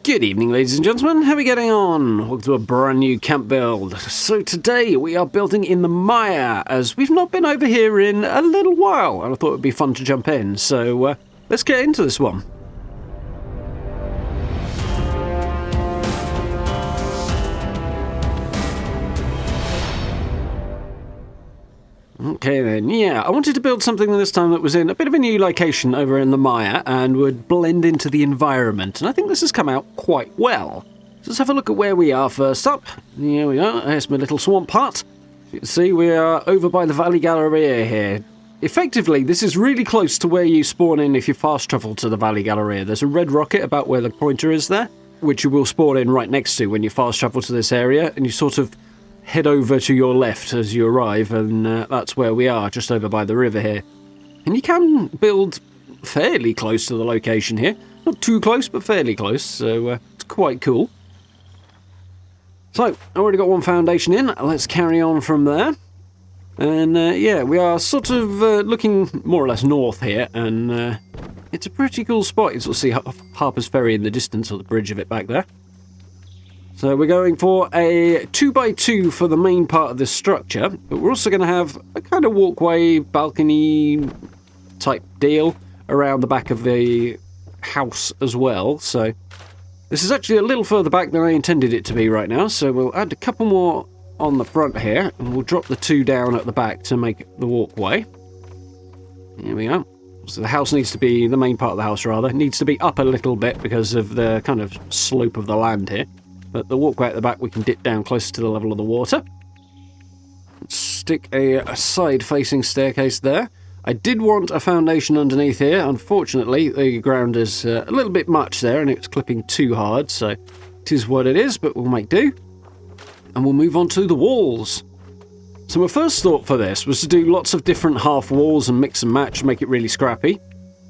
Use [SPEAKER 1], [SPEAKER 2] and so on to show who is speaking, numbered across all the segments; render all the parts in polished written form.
[SPEAKER 1] Good evening, ladies and gentlemen. How are we getting on? Welcome to a brand new camp build. So today we are building in the Mire, as we've not been over here in a little while, and I thought it would be fun to jump in. So let's get into this one. Okay then, yeah, I wanted to build something this time that was in a bit of a new location over in the Mire and would blend into the environment, and I think this has come out quite well. So let's have a look at where we are first up. Here we are, there's my little swamp hut. You can see we are over by the Valley Galleria here. Effectively, this is really close to where you spawn in if you fast travel to the Valley Galleria. There's a red rocket about where the pointer is there, which you will spawn in right next to when you fast travel to this area, and you sort of head over to your left as you arrive, and that's where we are, just over by the river here. And you can build fairly close to the location here. Not too close, but fairly close, so it's quite cool. So, I've already got one foundation in. Let's carry on from there. And yeah, we are sort of looking more or less north here, and it's a pretty cool spot. You sort of see Harper's Ferry in the distance, or the bridge of it back there. So we're going for a 2x2 for the main part of this structure, but we're also going to have a kind of walkway, balcony type deal around the back of the house as well. So this is actually a little further back than I intended it to be right now, so we'll add a couple more on the front here, and we'll drop the two down at the back to make the walkway. Here we go. So the house needs to be, the main part of the house rather, needs to be up a little bit because of the kind of slope of the land here. But the walkway at the back we can dip down closer to the level of the water. Stick a side-facing staircase there. I did want a foundation underneath here. Unfortunately, the ground is a little bit much there, and it's clipping too hard, so it is what it is, but we'll make do. And we'll move on to the walls. So my first thought for this was to do lots of different half walls and mix and match, make it really scrappy.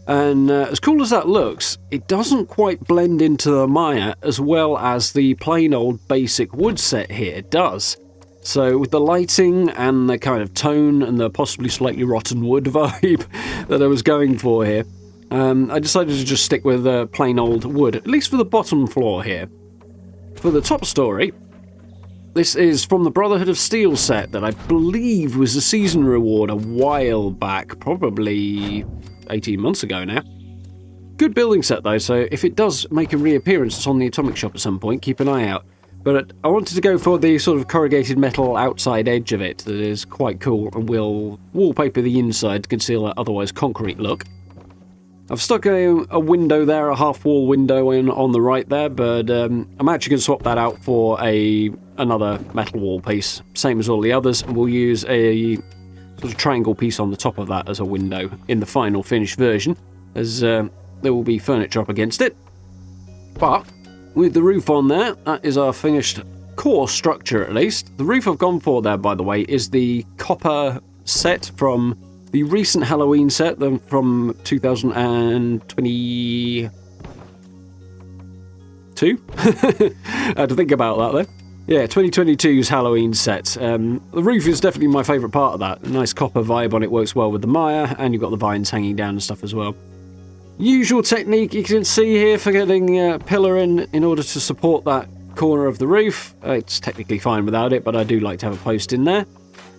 [SPEAKER 1] And as cool as that looks, it doesn't quite blend into the Mire as well as the plain old basic wood set here does. So with the lighting and the kind of tone and the possibly slightly rotten wood vibe that I was going for here, I decided to just stick with plain old wood, at least for the bottom floor here. For the top story, this is from the Brotherhood of Steel set that I believe was a season reward a while back, probably 18 months ago now. Good building set though, so if it does make a reappearance on the Atomic Shop at some point, keep an eye out. But I wanted to go for the sort of corrugated metal outside edge of it that is quite cool, and will wallpaper the inside to conceal that otherwise concrete look. I've stuck a window there, a half-wall window on the right there, but I'm actually going to swap that out for another metal wall piece, same as all the others, and we'll use a sort of triangle piece on the top of that as a window in the final finished version, as there will be furniture up against it. But with the roof on there, that is our finished core structure at least. The roof I've gone for there, by the way, is the copper set from the recent Halloween set, from 2022? I had to think about that then. Yeah, 2022's Halloween set. The roof is definitely my favourite part of that. A nice copper vibe on it works well with the Mire, and you've got the vines hanging down and stuff as well. Usual technique you can see here for getting a pillar in order to support that corner of the roof. It's technically fine without it, but I do like to have a post in there.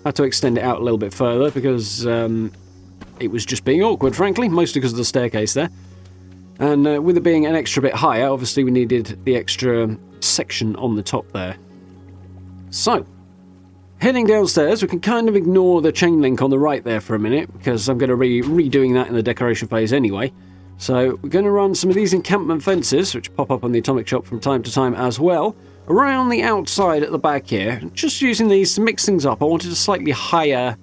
[SPEAKER 1] I had to extend it out a little bit further because it was just being awkward, frankly, mostly because of the staircase there. And with it being an extra bit higher, obviously we needed the extra section on the top there. So, heading downstairs, we can kind of ignore the chain link on the right there for a minute, because I'm going to be redoing that in the decoration phase anyway. So, we're going to run some of these encampment fences, which pop up on the Atomic Shop from time to time as well, around the outside at the back here. Just using these to mix things up. I wanted a slightly higher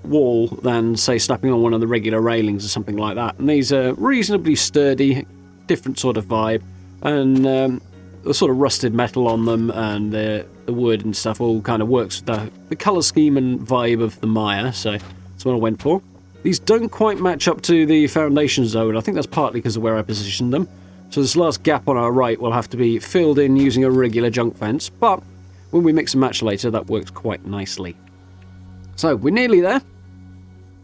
[SPEAKER 1] wall than, say, snapping on one of the regular railings or something like that. And these are reasonably sturdy, different sort of vibe, and the sort of rusted metal on them, and the wood and stuff all kind of works with the colour scheme and vibe of the Mire, so that's what I went for. These don't quite match up to the foundation zone. I think that's partly because of where I positioned them. So this last gap on our right will have to be filled in using a regular junk fence, but when we mix and match later, that works quite nicely. So we're nearly there.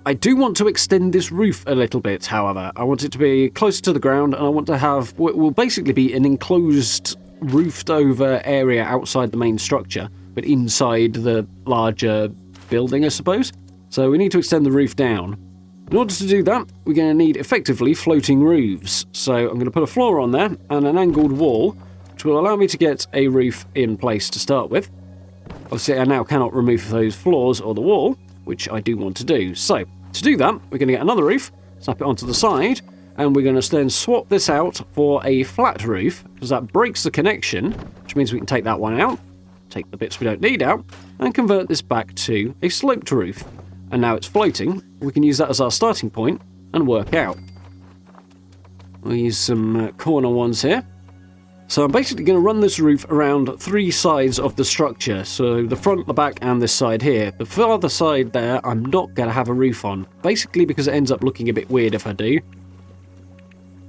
[SPEAKER 1] I do want to extend this roof a little bit, however. I want it to be closer to the ground, and I want to have what will basically be an enclosed, roofed-over area outside the main structure, but inside the larger building, I suppose. So we need to extend the roof down. In order to do that, we're going to need effectively floating roofs. So I'm going to put a floor on there and an angled wall, which will allow me to get a roof in place to start with. Obviously, I now cannot remove those floors or the wall, which I do want to do. So, to do that, we're going to get another roof, snap it onto the side, and we're going to then swap this out for a flat roof, because that breaks the connection, which means we can take that one out, take the bits we don't need out, and convert this back to a sloped roof. And now it's floating, we can use that as our starting point and work out. We'll use some corner ones here. So I'm basically going to run this roof around 3 sides of the structure, so the front, the back, and this side here. The further side there, I'm not going to have a roof on, basically because it ends up looking a bit weird if I do.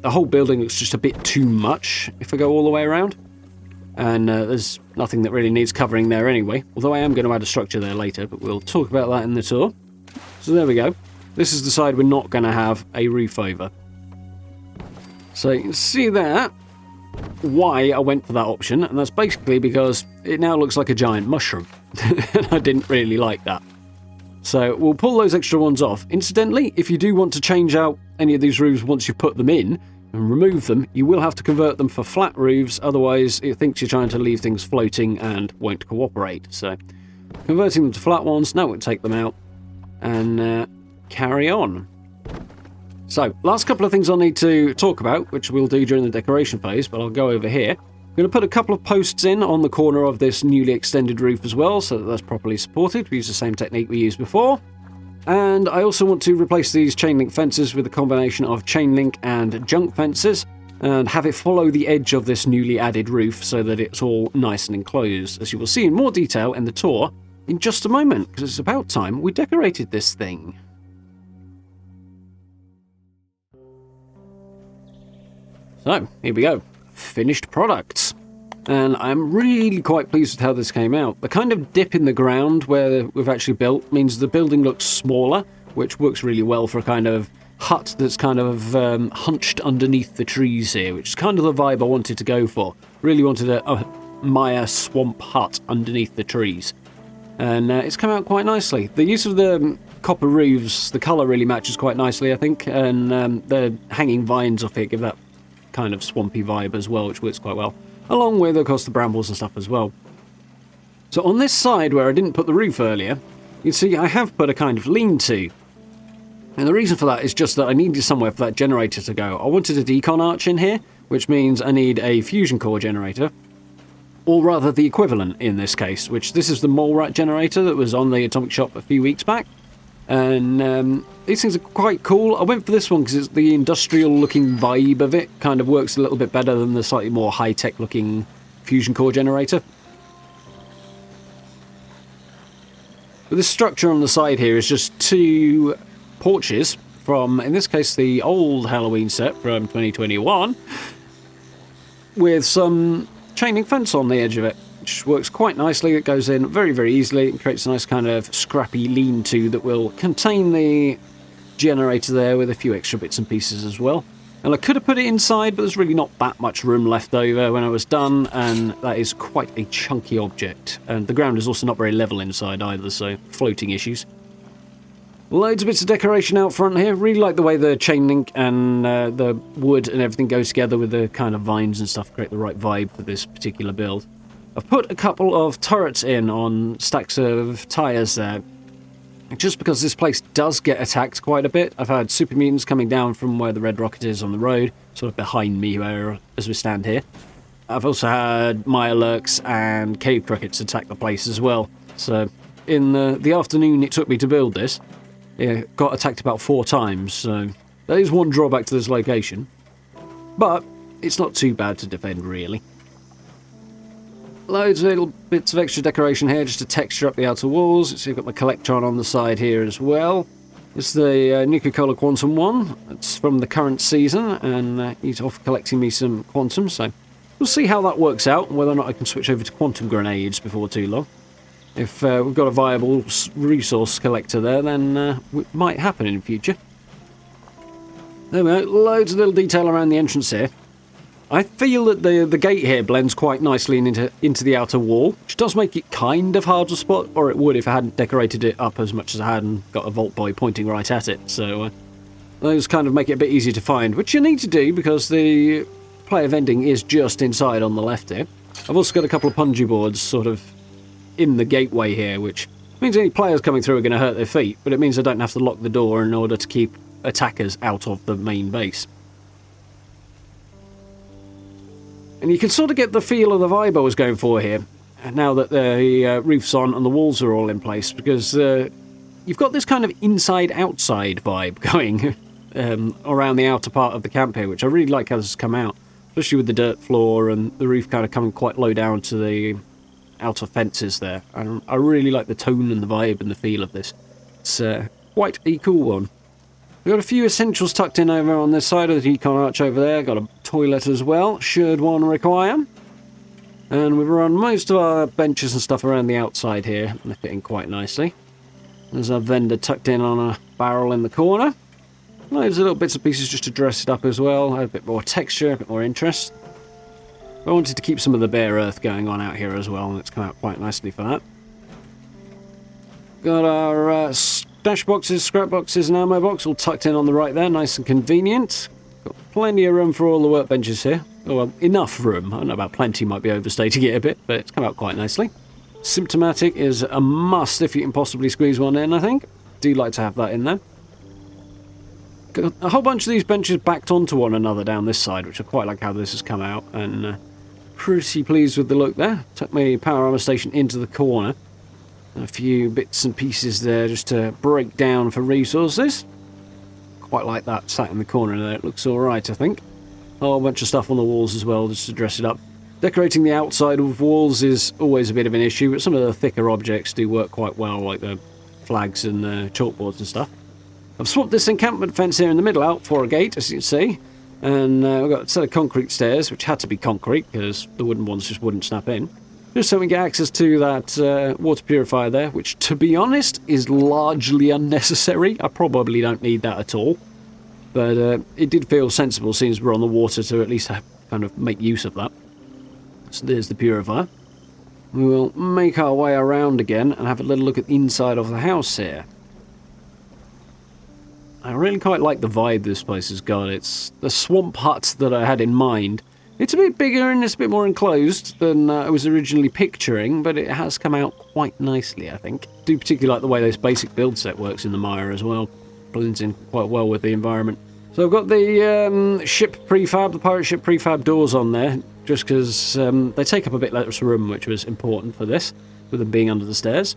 [SPEAKER 1] The whole building looks just a bit too much if I go all the way around, and there's nothing that really needs covering there anyway, although I am going to add a structure there later, but we'll talk about that in the tour. So there we go. This is the side we're not going to have a roof over. So you can see there why I went for that option, and that's basically because it now looks like a giant mushroom, and I didn't really like that. So we'll pull those extra ones off. Incidentally, if you do want to change out any of these roofs once you put them in and remove them, you will have to convert them for flat roofs, otherwise it thinks you're trying to leave things floating and won't cooperate. So converting them to flat ones, now we'll take them out and carry on. So, last couple of things I'll need to talk about, which we'll do during the decoration phase, but I'll go over here. I'm going to put a couple of posts in on the corner of this newly extended roof as well, so that that's properly supported. We use the same technique we used before. And I also want to replace these chain link fences with a combination of chain link and junk fences, and have it follow the edge of this newly added roof so that it's all nice and enclosed, as you will see in more detail in the tour in just a moment, because it's about time we decorated this thing. So, here we go. Finished products. And I'm really quite pleased with how this came out. The kind of dip in the ground where we've actually built means the building looks smaller, which works really well for a kind of hut that's kind of hunched underneath the trees here, which is kind of the vibe I wanted to go for. Really wanted a Mire swamp hut underneath the trees. And it's come out quite nicely. The use of the copper roofs, the colour really matches quite nicely, I think, and the hanging vines off it give that kind of swampy vibe as well, which works quite well, along with, of course, the brambles and stuff as well. So on this side where I didn't put the roof earlier, you can see I have put a kind of lean-to. And the reason for that is just that I needed somewhere for that generator to go. I wanted a decon arch in here, which means I need a fusion core generator, or rather the equivalent in this case, which this is the mole rat generator that was on the Atomic Shop a few weeks back. And these things are quite cool. I went for this one because it's the industrial looking vibe of it. Kind of works a little bit better than the slightly more high-tech looking fusion core generator. But this structure on the side here is just 2 porches from, in this case, the old Halloween set from 2021, with some chain link fence on the edge of it, which works quite nicely. It goes in very, very easily and creates a nice kind of scrappy lean-to that will contain the generator there with a few extra bits and pieces as well. And I could have put it inside, but there's really not that much room left over when I was done, and that is quite a chunky object. And the ground is also not very level inside either, so floating issues. Loads of bits of decoration out front here. Really like the way the chain link and the wood and everything goes together with the kind of vines and stuff, create the right vibe for this particular build. I've put a couple of turrets in on stacks of tyres there, just because this place does get attacked quite a bit. I've had super mutants coming down from where the red rocket is on the road, sort of behind me as we stand here. I've also had Mirelurks and cave crickets attack the place as well. So in the afternoon it took me to build this, it got attacked about 4 times, so that is one drawback to this location. But it's not too bad to defend, really. Loads of little bits of extra decoration here just to texture up the outer walls. So you've got the Collectron on the side here as well. It's the Nuka-Cola Quantum one. It's from the current season, and he's off collecting me some Quantum, so we'll see how that works out, and whether or not I can switch over to Quantum Grenades before too long. If we've got a viable resource collector there, then it might happen in the future. There we go, loads of little detail around the entrance here. I feel that the gate here blends quite nicely into the outer wall, which does make it kind of hard to spot, or it would if I hadn't decorated it up as much as I had and got a vault boy pointing right at it. So those kind of make it a bit easier to find, which you need to do because the player vending is just inside on the left here. I've also got a couple of punji boards sort of in the gateway here, which means any players coming through are going to hurt their feet, but it means I don't have to lock the door in order to keep attackers out of the main base. And you can sort of get the feel of the vibe I was going for here, now that the roof's on and the walls are all in place, because you've got this kind of inside-outside vibe going around the outer part of the camp here, which I really like how this has come out, especially with the dirt floor and the roof kind of coming quite low down to the outer fences there. And I really like the tone and the vibe and the feel of this. It's quite a cool one. We've got a few essentials tucked in over on this side of the decon arch over there. Got a toilet as well, should one require. And we've run most of our benches and stuff around the outside here. They fit in quite nicely. There's our vendor tucked in on a barrel in the corner. Loads of little bits and pieces just to dress it up as well. Add a bit more texture, a bit more interest. I wanted to keep some of the bare earth going on out here as well, and it's come out quite nicely for that. Got our stash boxes, scrap boxes and ammo box all tucked in on the right there, nice and convenient. Got plenty of room for all the workbenches here. Oh, well, enough room. I don't know about plenty, might be overstating it a bit, but it's come out quite nicely. Symptomatic is a must if you can possibly squeeze one in, I think. Do like to have that in there. Got a whole bunch of these benches backed onto one another down this side, which I quite like how this has come out, and pretty pleased with the look there. Took my power armor station into the corner. A few bits and pieces there just to break down for resources. Quite like that sat in the corner there. It looks alright, I think. A whole bunch of stuff on the walls as well just to dress it up. Decorating the outside of walls is always a bit of an issue, but some of the thicker objects do work quite well, like the flags and the chalkboards and stuff. I've swapped this encampment fence here in the middle out for a gate, as you can see. And we've got a set of concrete stairs, which had to be concrete because the wooden ones just wouldn't snap in. Just so we get access to that water purifier there, which, to be honest, is largely unnecessary. I probably don't need that at all. But it did feel sensible, since we're on the water, to at least kind of make use of that. So there's the purifier. We will make our way around again and have a little look at the inside of the house here. I really quite like the vibe this place has got. It's the swamp hut that I had in mind. It's a bit bigger and it's a bit more enclosed than I was originally picturing, but it has come out quite nicely, I think. I do particularly like the way this basic build set works in the Mire as well. Blends in quite well with the environment. So I've got the ship prefab, the pirate ship prefab doors on there, just because they take up a bit less room, which was important for this, with them being under the stairs.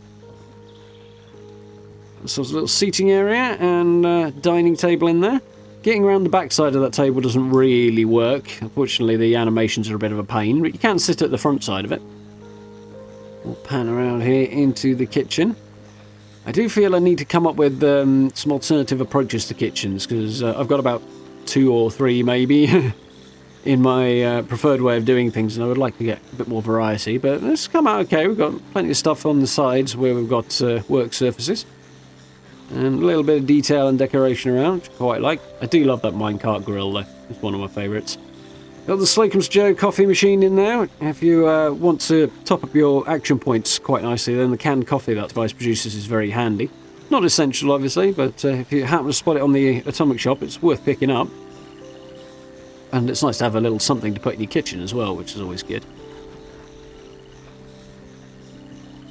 [SPEAKER 1] So there's a little seating area and dining table in there. Getting around the back side of that table doesn't really work. Unfortunately, the animations are a bit of a pain, but you can sit at the front side of it. We'll pan around here into the kitchen. I do feel I need to come up with some alternative approaches to kitchens, because I've got about 2 or 3 maybe in my preferred way of doing things, and I would like to get a bit more variety, but it's come out okay. We've got plenty of stuff on the sides where we've got work surfaces. And a little bit of detail and decoration around, which I quite like. I do love that minecart grill though. It's one of my favourites. Got the Slakeham's Joe coffee machine in there. If you want to top up your action points quite nicely, then the canned coffee that device produces is very handy. Not essential, obviously, but if you happen to spot it on the Atomic Shop, it's worth picking up. And it's nice to have a little something to put in your kitchen as well, which is always good.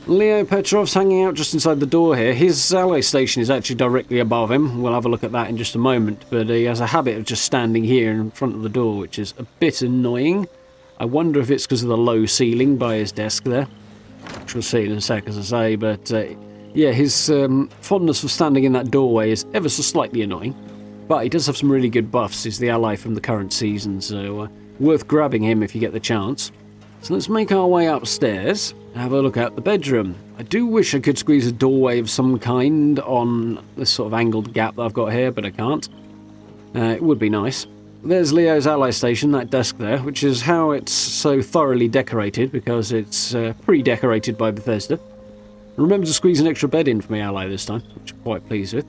[SPEAKER 1] Leo Petrov's hanging out just inside the door here. His ally station is actually directly above him. We'll have a look at that in just a moment, but he has a habit of just standing here in front of the door, which is a bit annoying. I wonder if it's because of the low ceiling by his desk there, which we'll see in a sec, as I say, but yeah, his fondness for standing in that doorway is ever so slightly annoying, but he does have some really good buffs. He's the ally from the current season, so worth grabbing him if you get the chance. So let's make our way upstairs and have a look at the bedroom. I do wish I could squeeze a doorway of some kind on this sort of angled gap that I've got here, but I can't. It would be nice. There's Leo's ally station, that desk there, which is how it's so thoroughly decorated, because it's pre-decorated by Bethesda. Remember to squeeze an extra bed in for me ally this time, which I'm quite pleased with.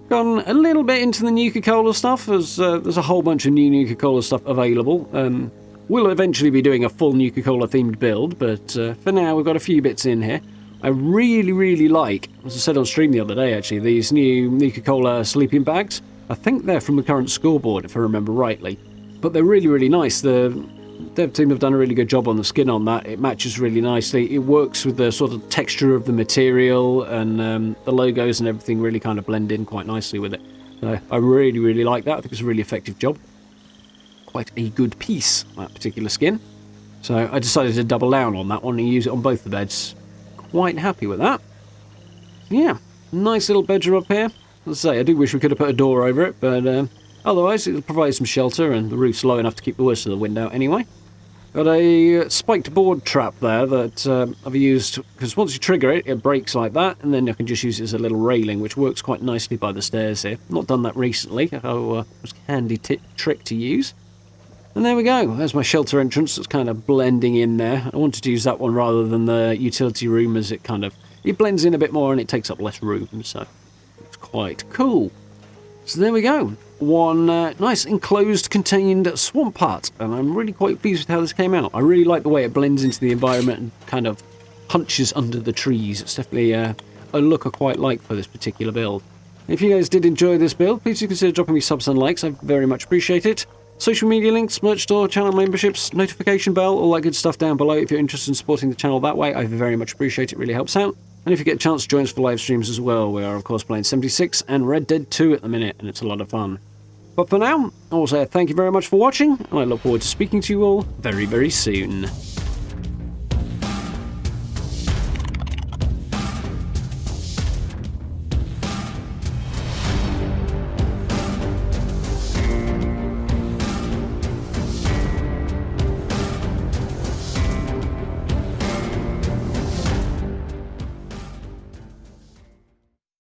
[SPEAKER 1] Gone a little bit into the Nuka-Cola stuff, as there's a whole bunch of new Nuka-Cola stuff available. We'll eventually be doing a full Nuka-Cola themed build, but for now we've got a few bits in here. I really, really like, as I said on stream the other day actually, these new Nuka-Cola sleeping bags. I think they're from the current scoreboard if I remember rightly, but they're really, really nice. The dev team have done a really good job on the skin on that. It matches really nicely. It works with the sort of texture of the material, and the logos and everything really kind of blend in quite nicely with it. So I really, really like that. I think it's a really effective job. Quite a good piece, that particular skin. So I decided to double down on that one and use it on both the beds. Quite happy with that. Yeah, nice little bedroom up here. As I say, I do wish we could have put a door over it, but otherwise it'll provide some shelter, and the roof's low enough to keep the worst of the wind out anyway. Got a spiked board trap there that I've used, because once you trigger it, it breaks like that, and then I can just use it as a little railing, which works quite nicely by the stairs here. Not done that recently, so it was a handy trick to use. And there we go, there's my shelter entrance that's kind of blending in there. I wanted to use that one rather than the utility room, as it blends in a bit more and it takes up less room, so it's quite cool. So there we go, one nice enclosed contained swamp hut, and I'm really quite pleased with how this came out. I really like the way it blends into the environment and kind of hunches under the trees. It's definitely a look I quite like for this particular build. If you guys did enjoy this build, please do consider dropping me subs and likes, I very much appreciate it. Social media links, merch store, channel memberships, notification bell, all that good stuff down below. If you're interested in supporting the channel that way, I very much appreciate it. It really helps out. And if you get a chance to join us for live streams as well, we are of course playing 76 and Red Dead 2 at the minute, and it's a lot of fun. But for now, I will say thank you very much for watching, and I look forward to speaking to you all very, very soon.